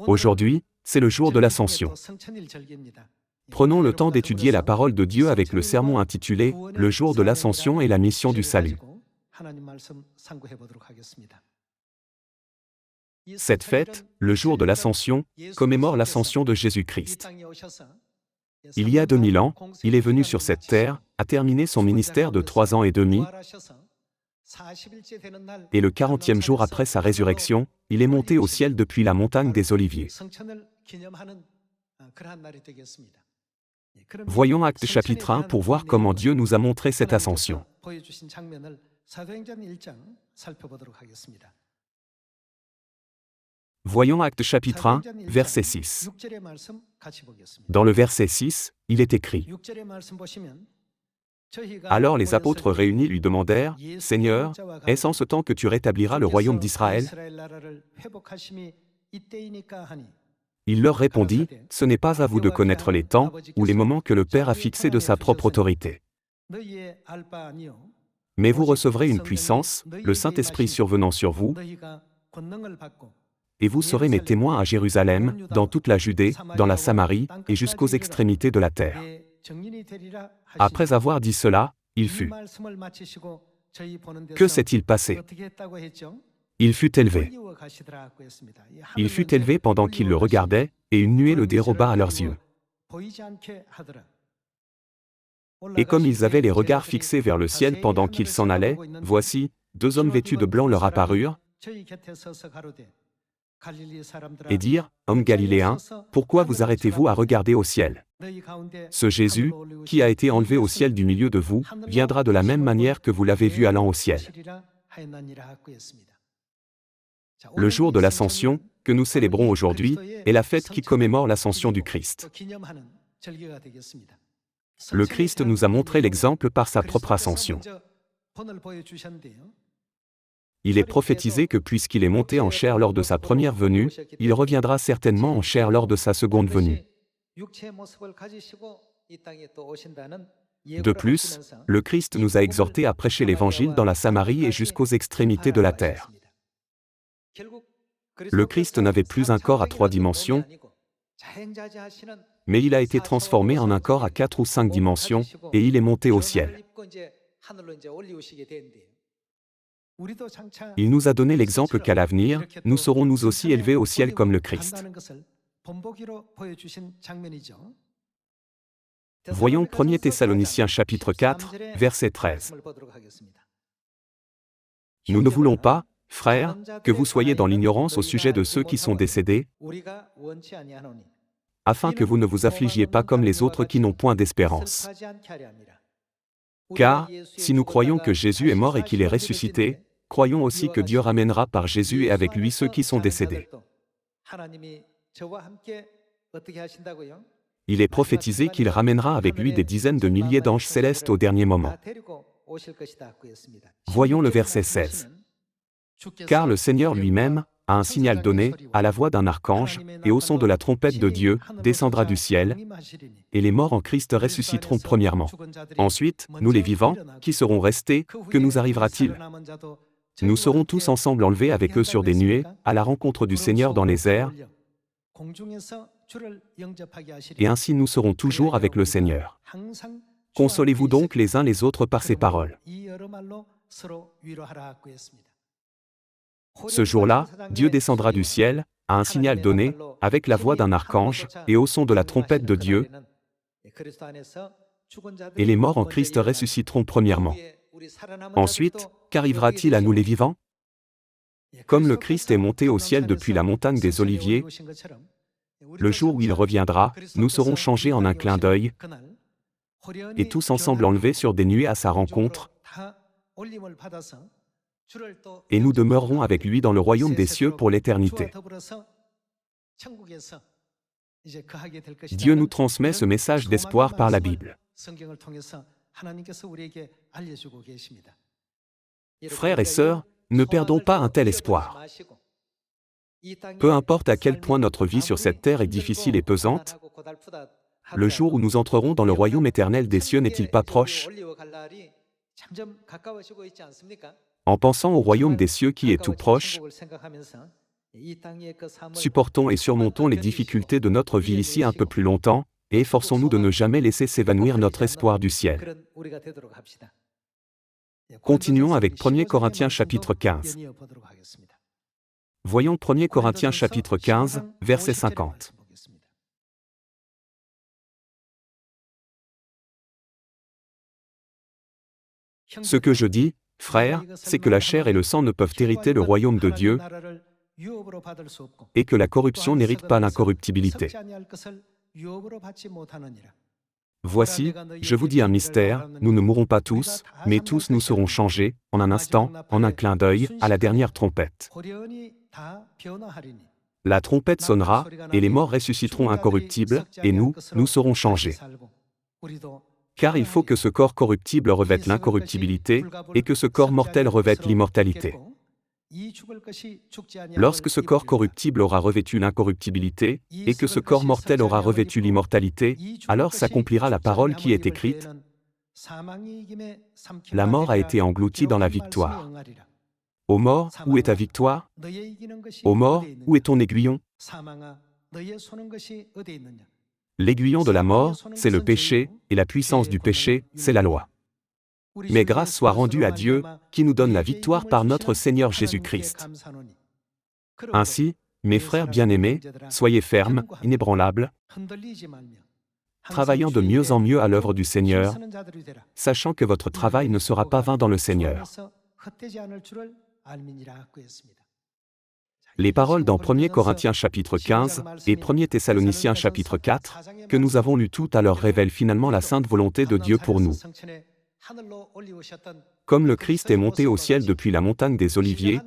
Aujourd'hui, c'est le jour de l'Ascension. Prenons le temps d'étudier la parole de Dieu avec le sermon intitulé « Le jour de l'Ascension et la mission du salut ». Cette fête, le jour de l'Ascension, commémore l'ascension de Jésus-Christ. Il y a 2000 ans, il est venu sur cette terre, a terminé son ministère de 3 ans et demi, et le 40e jour après sa résurrection, il est monté au ciel depuis la montagne des Oliviers. Voyons Actes chapitre 1 pour voir comment Dieu nous a montré cette ascension. Voyons Actes chapitre 1, verset 6. Dans le verset 6, il est écrit: Alors les apôtres réunis lui demandèrent: Seigneur, est-ce en ce temps que tu rétabliras le royaume d'Israël? Il leur répondit: Ce n'est pas à vous de connaître les temps ou les moments que le Père a fixés de sa propre autorité. Mais vous recevrez une puissance, le Saint-Esprit survenant sur vous, et vous serez mes témoins à Jérusalem, dans toute la Judée, dans la Samarie, et jusqu'aux extrémités de la terre. Après avoir dit cela, il fut. Que s'est-il passé? Il fut élevé. Il fut élevé pendant qu'ils le regardaient, et une nuée le déroba à leurs yeux. Et comme ils avaient les regards fixés vers le ciel pendant qu'ils s'en allaient, voici, 2 hommes vêtus de blanc leur apparurent, et dirent: Hommes galiléens, pourquoi vous arrêtez-vous à regarder au ciel? Ce Jésus, qui a été enlevé au ciel du milieu de vous, viendra de la même manière que vous l'avez vu allant au ciel. Le jour de l'Ascension, que nous célébrons aujourd'hui, est la fête qui commémore l'Ascension du Christ. Le Christ nous a montré l'exemple par sa propre ascension. Il est prophétisé que puisqu'il est monté en chair lors de sa première venue, il reviendra certainement en chair lors de sa seconde venue. De plus, le Christ nous a exhortés à prêcher l'Évangile dans la Samarie et jusqu'aux extrémités de la terre. Le Christ n'avait plus un corps à 3 dimensions, mais il a été transformé en un corps à 4 ou 5 dimensions, et il est monté au ciel. Il nous a donné l'exemple qu'à l'avenir, nous serons nous aussi élevés au ciel comme le Christ. Voyons 1 Thessaloniciens chapitre 4, verset 13. Nous ne voulons pas, frères, que vous soyez dans l'ignorance au sujet de ceux qui sont décédés, afin que vous ne vous affligiez pas comme les autres qui n'ont point d'espérance. Car, si nous croyons que Jésus est mort et qu'il est ressuscité, croyons aussi que Dieu ramènera par Jésus et avec lui ceux qui sont décédés. Il est prophétisé qu'il ramènera avec lui des dizaines de milliers d'anges célestes au dernier moment. Voyons le verset 16. Car le Seigneur lui-même, à un signal donné, à la voix d'un archange, et au son de la trompette de Dieu, descendra du ciel, et les morts en Christ ressusciteront premièrement. Ensuite, nous les vivants, qui serons restés, que nous arrivera-t-il? Nous serons tous ensemble enlevés avec eux sur des nuées, à la rencontre du Seigneur dans les airs, et ainsi nous serons toujours avec le Seigneur. Consolez-vous donc les uns les autres par ces paroles. Ce jour-là, Dieu descendra du ciel, à un signal donné, avec la voix d'un archange, et au son de la trompette de Dieu, et les morts en Christ ressusciteront premièrement. Ensuite, qu'arrivera-t-il à nous les vivants? Comme le Christ est monté au ciel depuis la montagne des Oliviers, le jour où il reviendra, nous serons changés en un clin d'œil, et tous ensemble enlevés sur des nuées à sa rencontre, et nous demeurerons avec lui dans le royaume des cieux pour l'éternité. Dieu nous transmet ce message d'espoir par la Bible. Frères et sœurs, ne perdons pas un tel espoir. Peu importe à quel point notre vie sur cette terre est difficile et pesante, le jour où nous entrerons dans le royaume éternel des cieux n'est-il pas proche? En pensant au royaume des cieux qui est tout proche, Supportons et surmontons les difficultés de notre vie ici un peu plus longtemps, et efforçons-nous de ne jamais laisser s'évanouir notre espoir du ciel. Continuons avec 1 Corinthiens chapitre 15. Voyons 1 Corinthiens chapitre 15, verset 50. Ce que je dis, frères, c'est que la chair et le sang ne peuvent hériter le royaume de Dieu, et que la corruption n'hérite pas l'incorruptibilité. Voici, je vous dis un mystère, nous ne mourrons pas tous, mais tous nous serons changés, en un instant, en un clin d'œil, à la dernière trompette. La trompette sonnera, et les morts ressusciteront incorruptibles, et nous serons changés. Car il faut que ce corps corruptible revête l'incorruptibilité, et que ce corps mortel revête l'immortalité. Lorsque ce corps corruptible aura revêtu l'incorruptibilité, et que ce corps mortel aura revêtu l'immortalité, alors s'accomplira la parole qui est écrite. La mort a été engloutie dans la victoire. Ô mort, où est ta victoire? Ô mort, où est ton aiguillon? L'aiguillon de la mort, c'est le péché, et la puissance du péché, c'est la loi. Mais grâce soit rendue à Dieu, qui nous donne la victoire par notre Seigneur Jésus-Christ. Ainsi, mes frères bien-aimés, soyez fermes, inébranlables, travaillant de mieux en mieux à l'œuvre du Seigneur, sachant que votre travail ne sera pas vain dans le Seigneur. Les paroles dans 1 Corinthiens chapitre 15 et 1 Thessaloniciens chapitre 4, que nous avons lues tout à l'heure révèlent finalement la sainte volonté de Dieu pour nous. Comme le Christ est monté au ciel depuis la montagne des Oliviers,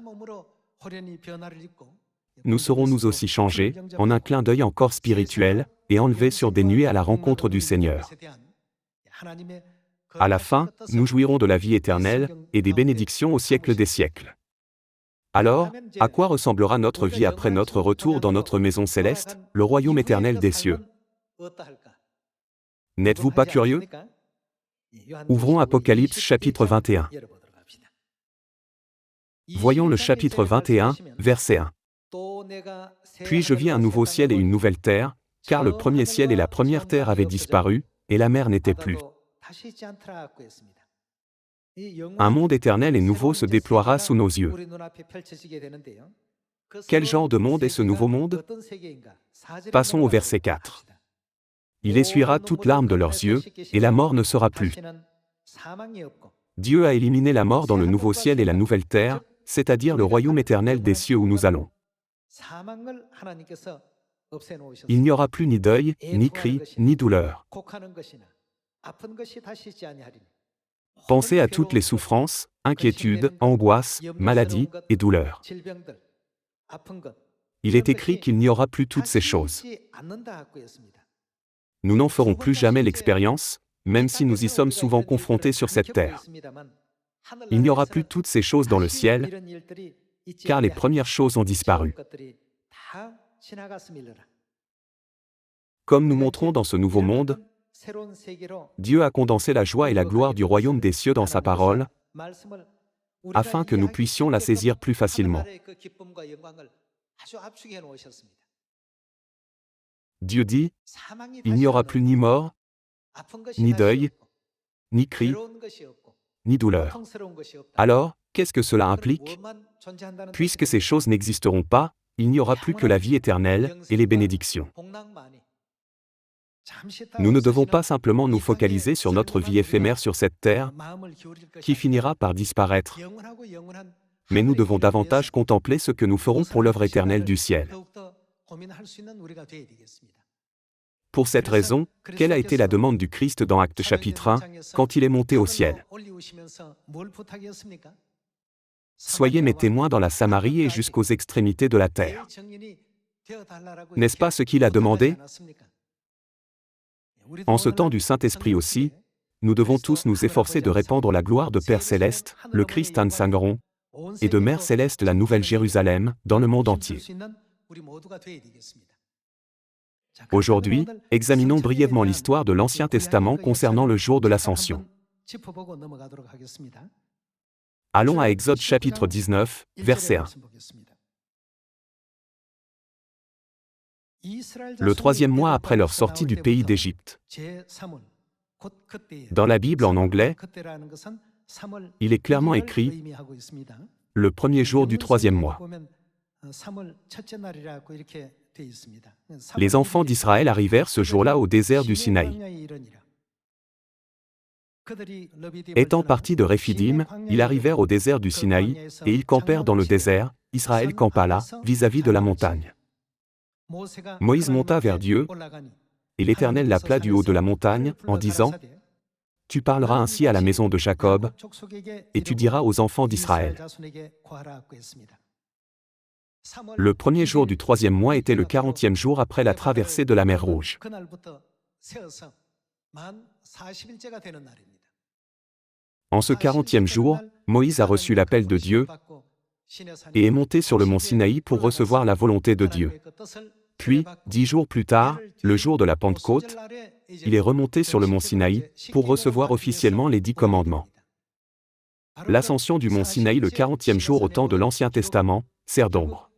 nous serons nous aussi changés, en un clin d'œil encore spirituel, et enlevés sur des nuées à la rencontre du Seigneur. À la fin, nous jouirons de la vie éternelle, et des bénédictions au siècle des siècles. Alors, à quoi ressemblera notre vie après notre retour dans notre maison céleste, le royaume éternel des cieux? N'êtes-vous pas curieux? Ouvrons Apocalypse chapitre 21. Voyons le chapitre 21, verset 1. Puis je vis un nouveau ciel et une nouvelle terre, car le premier ciel et la première terre avaient disparu, et la mer n'était plus. Un monde éternel et nouveau se déploiera sous nos yeux. Quel genre de monde est ce nouveau monde? Passons au verset 4. Il essuiera toute larme de leurs yeux, et la mort ne sera plus. Dieu a éliminé la mort dans le nouveau ciel et la nouvelle terre, c'est-à-dire le royaume éternel des cieux où nous allons. Il n'y aura plus ni deuil, ni cri, ni douleur. Pensez à toutes les souffrances, inquiétudes, angoisses, maladies et douleurs. Il est écrit qu'il n'y aura plus toutes ces choses. Nous n'en ferons plus jamais l'expérience, même si nous y sommes souvent confrontés sur cette terre. Il n'y aura plus toutes ces choses dans le ciel, car les premières choses ont disparu. Comme nous montrons dans ce nouveau monde, Dieu a condensé la joie et la gloire du royaume des cieux dans sa parole, afin que nous puissions la saisir plus facilement. Dieu dit, il n'y aura plus ni mort, ni deuil, ni cri, ni douleur. Alors, qu'est-ce que cela implique? Puisque ces choses n'existeront pas, il n'y aura plus que la vie éternelle et les bénédictions. Nous ne devons pas simplement nous focaliser sur notre vie éphémère sur cette terre, qui finira par disparaître, mais nous devons davantage contempler ce que nous ferons pour l'œuvre éternelle du ciel. Pour cette raison, quelle a été la demande du Christ dans Actes chapitre 1, quand il est monté au ciel? Soyez mes témoins dans la Samarie et jusqu'aux extrémités de la terre. N'est-ce pas ce qu'il a demandé? En ce temps du Saint-Esprit aussi, nous devons tous nous efforcer de répandre la gloire de Père Céleste, le Christ An-Sangron, et de Mère Céleste la Nouvelle Jérusalem, dans le monde entier. Aujourd'hui, examinons brièvement l'histoire de l'Ancien Testament concernant le jour de l'Ascension. Allons à Exode chapitre 19, verset 1. Le troisième mois après leur sortie du pays d'Égypte. Dans la Bible en anglais, il est clairement écrit « le premier jour du troisième mois ». Les enfants d'Israël arrivèrent ce jour-là au désert du Sinaï. Étant partis de Réphidim, ils arrivèrent au désert du Sinaï, et ils campèrent dans le désert. Israël campa là, vis-à-vis de la montagne. Moïse monta vers Dieu, et l'Éternel l'appela du haut de la montagne, en disant « Tu parleras ainsi à la maison de Jacob, et tu diras aux enfants d'Israël. » Le premier jour du troisième mois était le 40e jour après la traversée de la mer Rouge. En ce 40e jour, Moïse a reçu l'appel de Dieu et est monté sur le mont Sinaï pour recevoir la volonté de Dieu. Puis, 10 jours plus tard, le jour de la Pentecôte, il est remonté sur le mont Sinaï pour recevoir officiellement les 10 commandements. L'ascension du mont Sinaï le 40e jour au temps de l'Ancien Testament sert d'ombre.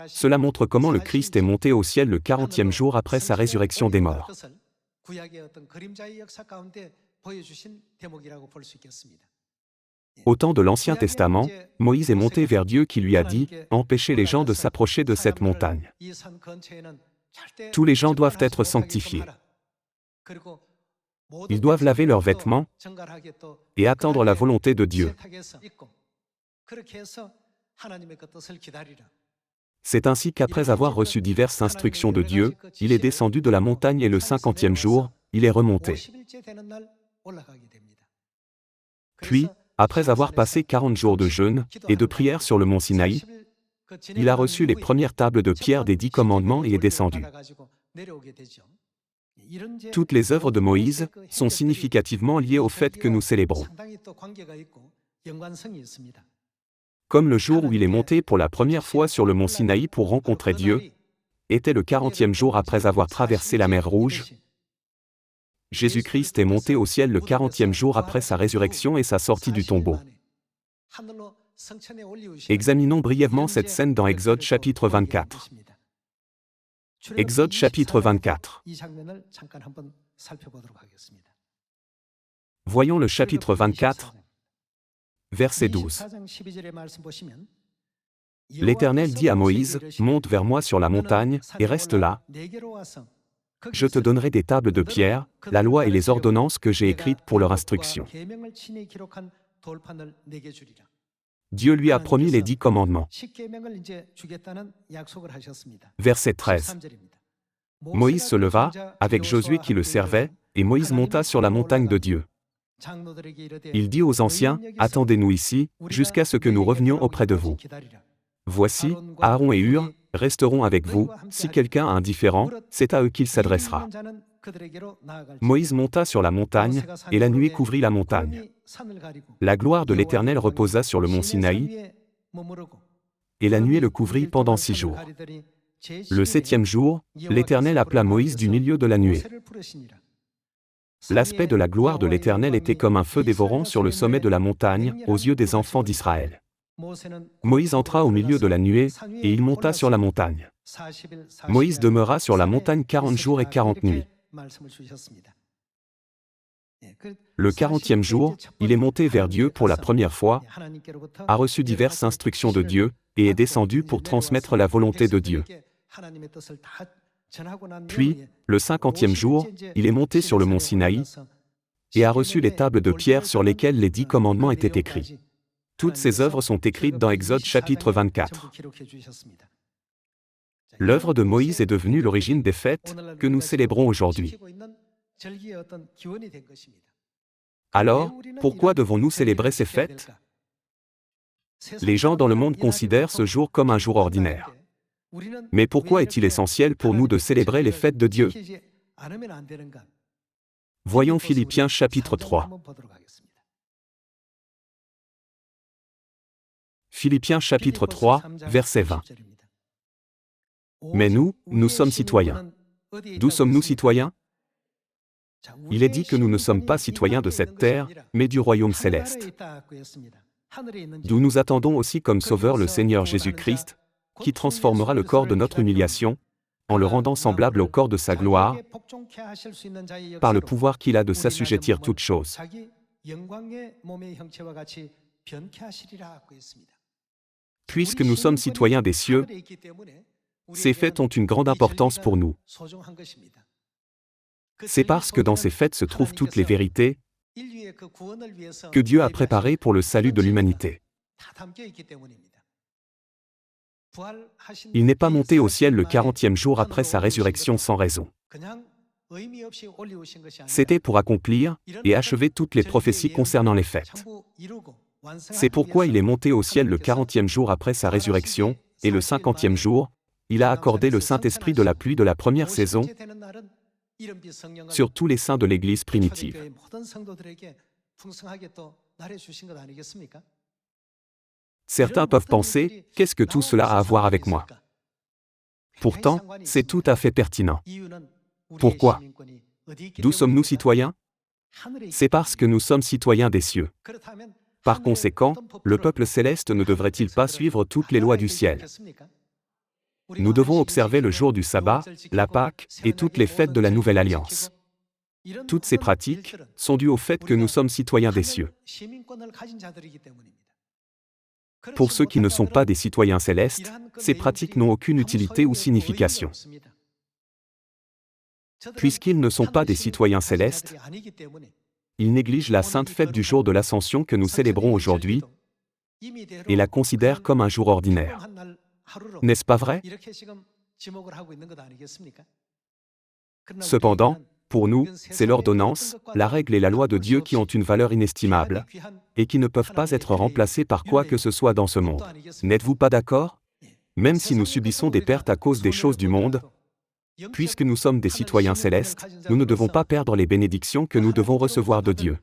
Cela montre comment le Christ est monté au ciel le 40e jour après sa résurrection des morts. Au temps de l'Ancien Testament, Moïse est monté vers Dieu qui lui a dit « Empêchez les gens de s'approcher de cette montagne. Tous les gens doivent être sanctifiés. Ils doivent laver leurs vêtements et attendre la volonté de Dieu. » C'est ainsi qu'après avoir reçu diverses instructions de Dieu, il est descendu de la montagne et le 50e jour, il est remonté. Puis, après avoir passé 40 jours de jeûne et de prière sur le mont Sinaï, il a reçu les premières tables de pierre des 10 commandements et est descendu. Toutes les œuvres de Moïse sont significativement liées au fait que nous célébrons. Comme le jour où il est monté pour la première fois sur le mont Sinaï pour rencontrer Dieu, était le 40e jour après avoir traversé la mer Rouge, Jésus-Christ est monté au ciel le 40e jour après sa résurrection et sa sortie du tombeau. Examinons brièvement cette scène dans Exode chapitre 24. Exode chapitre 24. Voyons le chapitre 24, verset 12. L'Éternel dit à Moïse, « Monte vers moi sur la montagne, et reste là. Je te donnerai des tables de pierre, la loi et les ordonnances que j'ai écrites pour leur instruction. » Dieu lui a promis les 10 commandements. Verset 13. Moïse se leva, avec Josué qui le servait, et Moïse monta sur la montagne de Dieu. Il dit aux anciens, « Attendez-nous ici, jusqu'à ce que nous revenions auprès de vous. Voici, Aaron et Hur resteront avec vous, si quelqu'un a un différend, c'est à eux qu'il s'adressera. » Moïse monta sur la montagne, et la nuée couvrit la montagne. La gloire de l'Éternel reposa sur le mont Sinaï, et la nuée le couvrit pendant 6 jours. Le 7e jour, l'Éternel appela Moïse du milieu de la nuée. L'aspect de la gloire de l'Éternel était comme un feu dévorant sur le sommet de la montagne, aux yeux des enfants d'Israël. Moïse entra au milieu de la nuée, et il monta sur la montagne. Moïse demeura sur la montagne 40 jours et 40 nuits. Le 40e jour, il est monté vers Dieu pour la première fois, a reçu diverses instructions de Dieu, et est descendu pour transmettre la volonté de Dieu. Puis, le 50e jour, il est monté sur le mont Sinaï, et a reçu les tables de pierre sur lesquelles les 10 commandements étaient écrits. Toutes ces œuvres sont écrites dans Exode chapitre 24. L'œuvre de Moïse est devenue l'origine des fêtes que nous célébrons aujourd'hui. Alors, pourquoi devons-nous célébrer ces fêtes? Les gens dans le monde considèrent ce jour comme un jour ordinaire. Mais pourquoi est-il essentiel pour nous de célébrer les fêtes de Dieu? Voyons Philippiens chapitre 3. Philippiens chapitre 3, verset 20. Mais nous sommes citoyens. D'où sommes-nous citoyens? Il est dit que nous ne sommes pas citoyens de cette terre, mais du royaume céleste. D'où nous attendons aussi comme Sauveur le Seigneur Jésus-Christ, qui transformera le corps de notre humiliation, en le rendant semblable au corps de sa gloire, par le pouvoir qu'il a de s'assujettir toutes choses. Puisque nous sommes citoyens des cieux, ces fêtes ont une grande importance pour nous. C'est parce que dans ces fêtes se trouvent toutes les vérités que Dieu a préparées pour le salut de l'humanité. Il n'est pas monté au ciel le 40e jour après sa résurrection sans raison. C'était pour accomplir et achever toutes les prophéties concernant les fêtes. C'est pourquoi il est monté au ciel le 40e jour après sa résurrection, et le 50e jour, il a accordé le Saint-Esprit de la pluie de la première saison sur tous les saints de l'Église primitive. Certains peuvent penser, qu'est-ce que tout cela a à voir avec moi? Pourtant, c'est tout à fait pertinent. Pourquoi? D'où sommes-nous citoyens? C'est parce que nous sommes citoyens des cieux. Par conséquent, le peuple céleste ne devrait-il pas suivre toutes les lois du ciel? Nous devons observer le jour du sabbat, la Pâque et toutes les fêtes de la Nouvelle Alliance. Toutes ces pratiques sont dues au fait que nous sommes citoyens des cieux. Pour ceux qui ne sont pas des citoyens célestes, ces pratiques n'ont aucune utilité ou signification. Puisqu'ils ne sont pas des citoyens célestes, ils négligent la sainte fête du jour de l'Ascension que nous célébrons aujourd'hui et la considèrent comme un jour ordinaire. N'est-ce pas vrai? Cependant, pour nous, c'est l'ordonnance, la règle et la loi de Dieu qui ont une valeur inestimable et qui ne peuvent pas être remplacées par quoi que ce soit dans ce monde. N'êtes-vous pas d'accord? Même si nous subissons des pertes à cause des choses du monde, puisque nous sommes des citoyens célestes, nous ne devons pas perdre les bénédictions que nous devons recevoir de Dieu.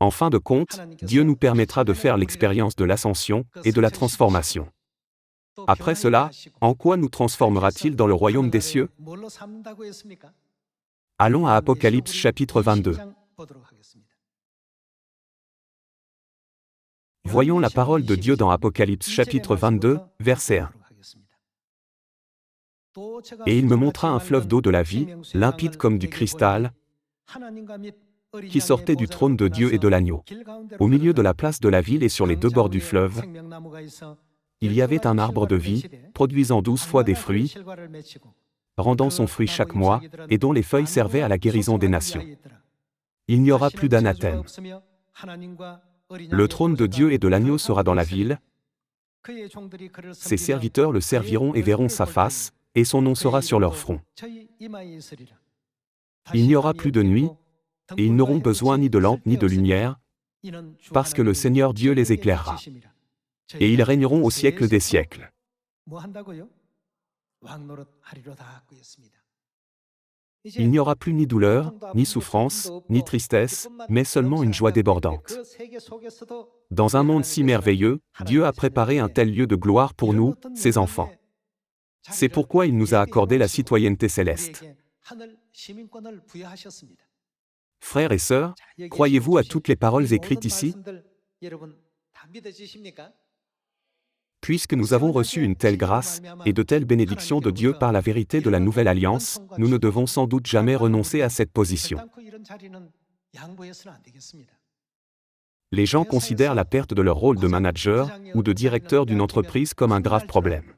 En fin de compte, Dieu nous permettra de faire l'expérience de l'ascension et de la transformation. Après cela, en quoi nous transformera-t-il dans le royaume des cieux? Allons à Apocalypse chapitre 22. Voyons la parole de Dieu dans Apocalypse chapitre 22, verset 1. Et il me montra un fleuve d'eau de la vie, limpide comme du cristal, qui sortait du trône de Dieu et de l'agneau. Au milieu de la place de la ville et sur les deux bords du fleuve, il y avait un arbre de vie, produisant 12 fois des fruits, rendant son fruit chaque mois, et dont les feuilles servaient à la guérison des nations. Il n'y aura plus d'anathème. Le trône de Dieu et de l'agneau sera dans la ville. Ses serviteurs le serviront et verront sa face, et son nom sera sur leur front. Il n'y aura plus de nuit, et ils n'auront besoin ni de lampe ni de lumière, parce que le Seigneur Dieu les éclairera. Et ils régneront au siècle des siècles. Il n'y aura plus ni douleur, ni souffrance, ni tristesse, mais seulement une joie débordante. Dans un monde si merveilleux, Dieu a préparé un tel lieu de gloire pour nous, ses enfants. C'est pourquoi il nous a accordé la citoyenneté céleste. Frères et sœurs, croyez-vous à toutes les paroles écrites ici? Puisque nous avons reçu une telle grâce et de telles bénédictions de Dieu par la vérité de la Nouvelle Alliance, nous ne devons sans doute jamais renoncer à cette position. Les gens considèrent la perte de leur rôle de manager ou de directeur d'une entreprise comme un grave problème.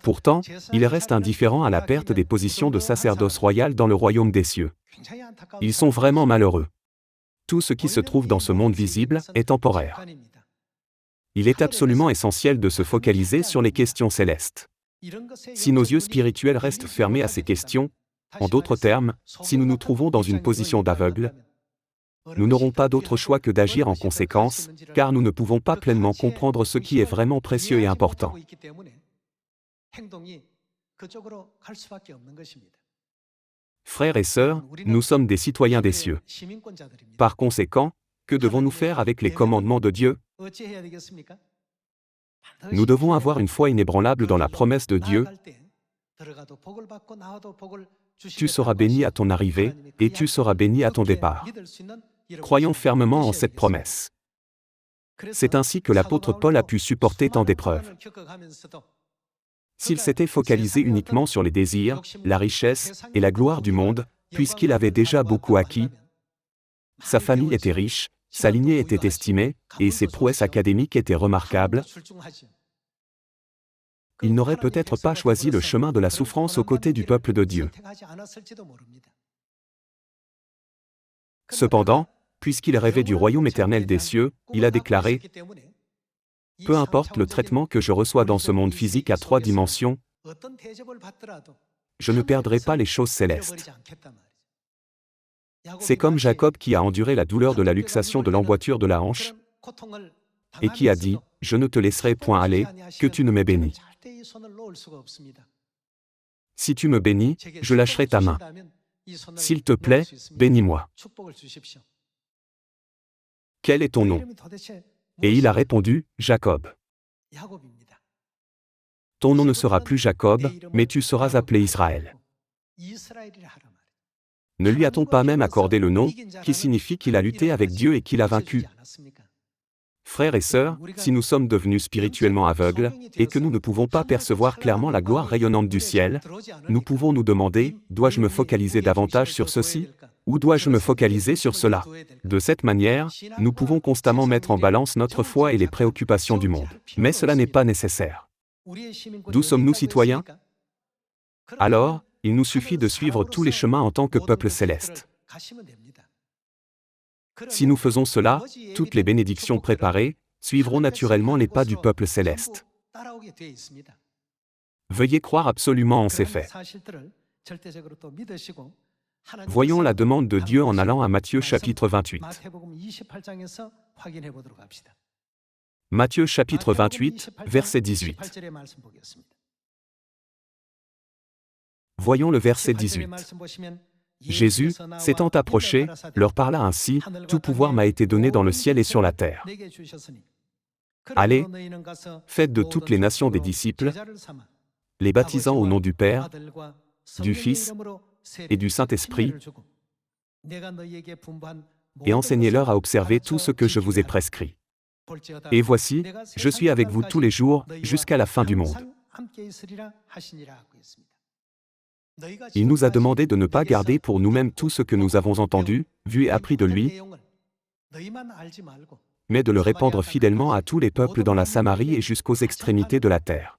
Pourtant, ils restent indifférents à la perte des positions de sacerdoce royal dans le royaume des cieux. Ils sont vraiment malheureux. Tout ce qui se trouve dans ce monde visible est temporaire. Il est absolument essentiel de se focaliser sur les questions célestes. Si nos yeux spirituels restent fermés à ces questions, en d'autres termes, si nous nous trouvons dans une position d'aveugle, nous n'aurons pas d'autre choix que d'agir en conséquence, car nous ne pouvons pas pleinement comprendre ce qui est vraiment précieux et important. Frères et sœurs, nous sommes des citoyens des cieux. Par conséquent, que devons-nous faire avec les commandements de Dieu? Nous devons avoir une foi inébranlable dans la promesse de Dieu. Tu seras béni à ton arrivée, et tu seras béni à ton départ. Croyons fermement en cette promesse. C'est ainsi que l'apôtre Paul a pu supporter tant d'épreuves. S'il s'était focalisé uniquement sur les désirs, la richesse et la gloire du monde, puisqu'il avait déjà beaucoup acquis, sa famille était riche, sa lignée était estimée, et ses prouesses académiques étaient remarquables, il n'aurait peut-être pas choisi le chemin de la souffrance aux côtés du peuple de Dieu. Cependant, puisqu'il rêvait du royaume éternel des cieux, il a déclaré « Peu importe le traitement que je reçois dans ce monde physique à 3 dimensions, je ne perdrai pas les choses célestes. » C'est comme Jacob qui a enduré la douleur de la luxation de l'emboîture de la hanche, et qui a dit « Je ne te laisserai point aller, que tu ne m'aies béni. Si tu me bénis, je lâcherai ta main. S'il te plaît, bénis-moi. Quel est ton nom ? » Et il a répondu, Jacob. Ton nom ne sera plus Jacob, mais tu seras appelé Israël. Ne lui a-t-on pas même accordé le nom, qui signifie qu'il a lutté avec Dieu et qu'il a vaincu ? Frères et sœurs, si nous sommes devenus spirituellement aveugles, et que nous ne pouvons pas percevoir clairement la gloire rayonnante du ciel, nous pouvons nous demander, dois-je me focaliser davantage sur ceci ? Ou dois-je me focaliser sur cela ? De cette manière, nous pouvons constamment mettre en balance notre foi et les préoccupations du monde. Mais cela n'est pas nécessaire. D'où sommes-nous citoyens ? Alors, il nous suffit de suivre tous les chemins en tant que peuple céleste. Si nous faisons cela, toutes les bénédictions préparées suivront naturellement les pas du peuple céleste. Veuillez croire absolument en ces faits. Voyons la demande de Dieu en allant à Matthieu chapitre 28. Matthieu chapitre 28, verset 18. Voyons le verset 18. Jésus, s'étant approché, leur parla ainsi, « Tout pouvoir m'a été donné dans le ciel et sur la terre. Allez, faites de toutes les nations des disciples, les baptisant au nom du Père, du Fils et du Saint-Esprit, et enseignez-leur à observer tout ce que je vous ai prescrit. Et voici, je suis avec vous tous les jours, jusqu'à la fin du monde. » Il nous a demandé de ne pas garder pour nous-mêmes tout ce que nous avons entendu, vu et appris de lui, mais de le répandre fidèlement à tous les peuples dans la Samarie et jusqu'aux extrémités de la terre.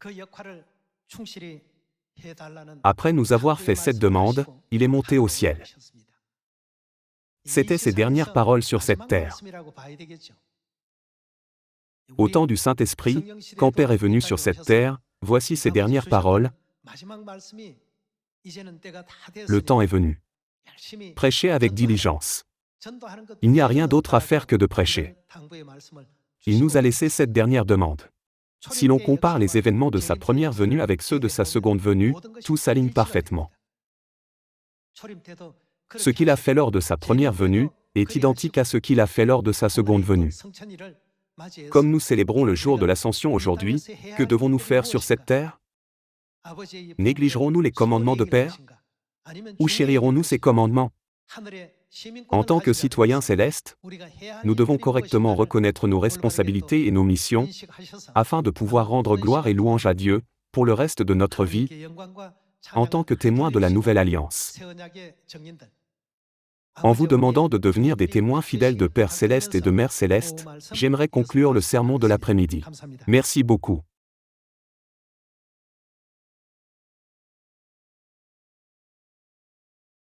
Après nous avoir fait cette demande, il est monté au ciel. C'étaient ses dernières paroles sur cette terre. Au temps du Saint-Esprit, quand Père est venu sur cette terre, voici ses dernières paroles. Le temps est venu. Prêchez avec diligence. Il n'y a rien d'autre à faire que de prêcher. Il nous a laissé cette dernière demande. Si l'on compare les événements de sa première venue avec ceux de sa seconde venue, tout s'aligne parfaitement. Ce qu'il a fait lors de sa première venue est identique à ce qu'il a fait lors de sa seconde venue. Comme nous célébrons le jour de l'Ascension aujourd'hui, que devons-nous faire sur cette terre ? Négligerons-nous les commandements de Père ? Ou chérirons-nous ces commandements ? En tant que citoyens célestes, nous devons correctement reconnaître nos responsabilités et nos missions, afin de pouvoir rendre gloire et louange à Dieu, pour le reste de notre vie, en tant que témoins de la nouvelle alliance. En vous demandant de devenir des témoins fidèles de Père Céleste et de Mère Céleste, j'aimerais conclure le sermon de l'après-midi. Merci beaucoup.